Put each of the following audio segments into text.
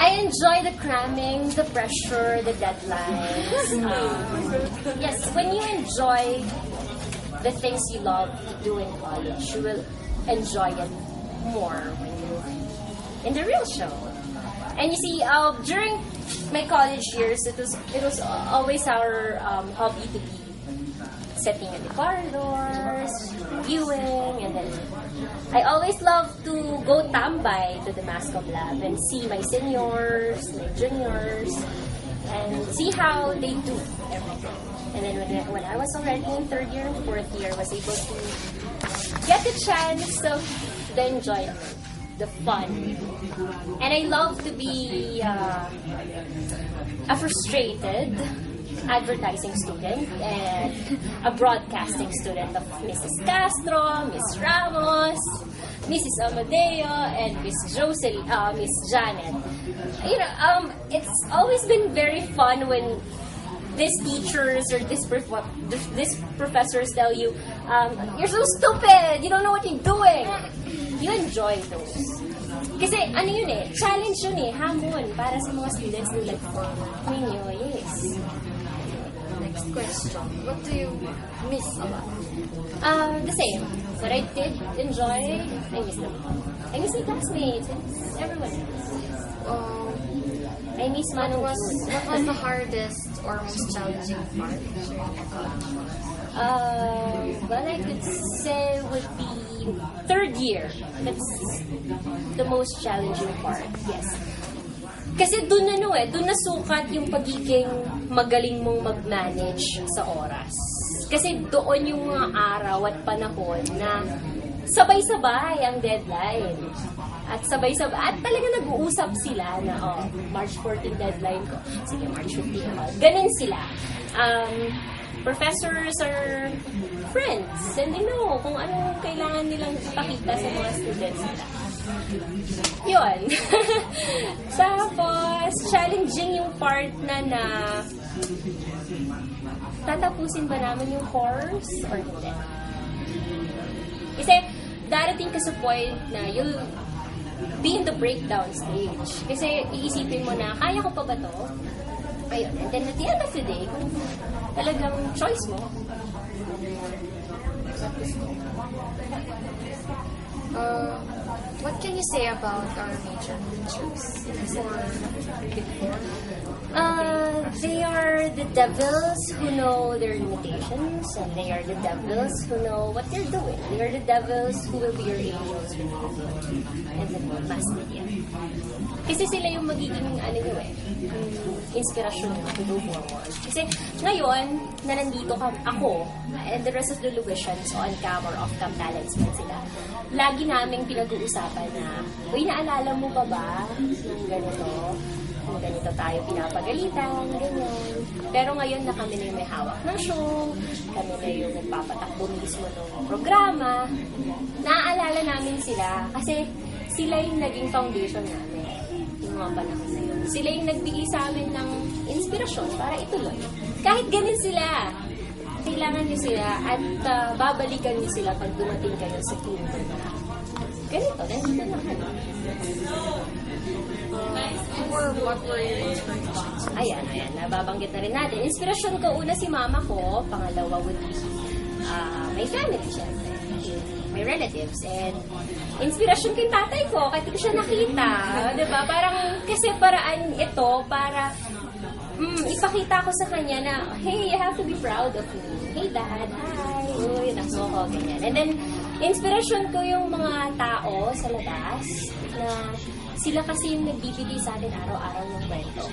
I enjoy the cramming, the pressure, the deadlines. Yes, when you enjoy the things you love to do in college, you will enjoy it more when you're in the real show. And you see, during my college years, it was always our hobby to be sitting in the corridors, viewing, and then I always love to go tambay to the Mascom lab and see my seniors, my juniors, and see how they do everything. And then when I was already in third year and fourth year, I was able to get the chance of the enjoyment, the fun. And I love to be a frustrated advertising student and a broadcasting student of Mrs. Castro, Miss Ramos, Mrs. Amadeo, and Miss Miss Janet. You know, it's always been very fun when these teachers or these professors tell you, you're so stupid, you don't know what you're doing. You enjoy those. Kasi ano yun eh, challenge yun eh, hamon para sa mga students who like ninyo, yes. Next question. What do you miss about? The same. What I did enjoy, I miss them. I miss my classmates, everyone. I miss Manu. What was the hardest or most challenging part? Well, I could say would be third year. That's the most challenging part, yes. Kasi dun nasukat yung pagiging magaling mong mag-manage sa oras. Kasi doon yung mga araw at panahon na sabay-sabay ang deadline. At sabay-sabay, at talaga nag-uusap sila na, March 14 deadline ko. Sige, March 15 ako. Ganun sila. Professors are friends. And they know kung ano kailangan nilang ipakita sa mga students nila. Yun. Tapos, challenging yung part na tatapusin ba namin yung course or hindi. Kasi, darating ka sa point na you'll be in the breakdown stage. Kasi, iisipin mo na, kaya ko pa ba to? Ayun. And then, at the end of the day, kung talagang choice mo, what can you say about our major teachers? They are the devils who know their limitations, and they are the devils who know what they're doing. They are the devils who will be your angels in the mass media. Kasi sila yung magiging inspirasyon mo to do forward. Kasi ngayon, na nandito ako, and the rest of the Luisians on cam or off-cam talents man sila, lagi naming pinag-uusapan na, uy, naalala mo ba yung ganito? Kung ganito tayo pinapagalitan, ganyan. Pero ngayon na kami na yung may hawak ng show, kami na yung nagpapatakbo mismo ng programa, naaalala namin sila kasi sila yung naging foundation namin yung mga panahon na yun. Sila yung nagbigay sa amin ng inspirasyon para ituloy. Kahit ganun sila, kailangan nyo sila at babalikan nyo sila pag dumating kayo sa punto na ganito, nandito na kayo. Or what were your inspirations? Ayan, nababanggit na rin natin. Inspirasyon ko, una si mama ko, pangalawa would be my family, syempre. My relatives. And inspirasyon ko yung tatay ko, kahit ko siya nakita. Diba? Parang, kasi paraan ito para ipakita ko sa kanya na, hey, you have to be proud of me. Hey, Dad, hi. Uy, nakso ko, ganyan. And then, inspirasyon ko yung mga tao sa labas na sila kasi yung nagbibigay sa atin araw-araw ng kwento.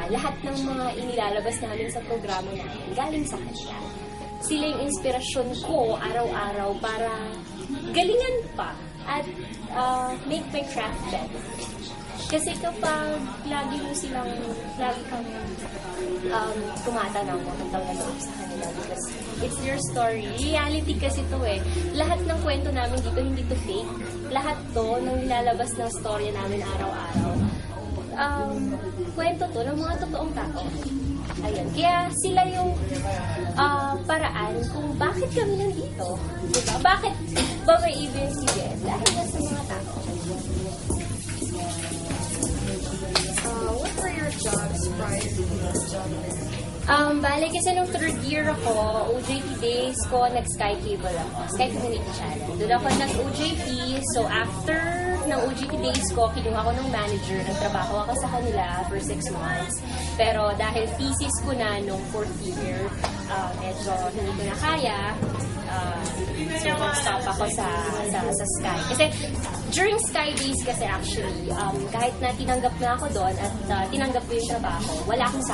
Lahat ng mga inilalabas namin sa programa namin galing sa kanila. Sila yung inspirasyon ko araw-araw para galingan pa at make my craft better. Kasi kapag lagi kang tumatanaw mo tentang naloob sa kanila because it's your story. Reality kasi ito eh. Lahat ng kwento namin dito hindi to fake. Lahat to nang nilalabas ng story namin araw-araw. Kwento to ng mga totoong tao. Ayun. Kaya sila yung paraan kung bakit kami nandito. Diba? Bakit ba may ABS-CBN? Dahil sa mga tao. Bale, kasi nung third year ako, OJT days ko, nag-Sky Cable ako. Sky Community Channel. Doon ako nag-OJT. So, after ng OJT days ko, kinuha ko ng manager. Nagtrabaho ako sa kanila for 6 months. Pero dahil thesis ko na nung fourth year, medyo hindi ko na kaya. So, nag-stop ako sa Sky. Kasi, during Sky Days kasi actually, kahit na tinanggap na ako doon at tinanggap ko yung trabaho, wala akong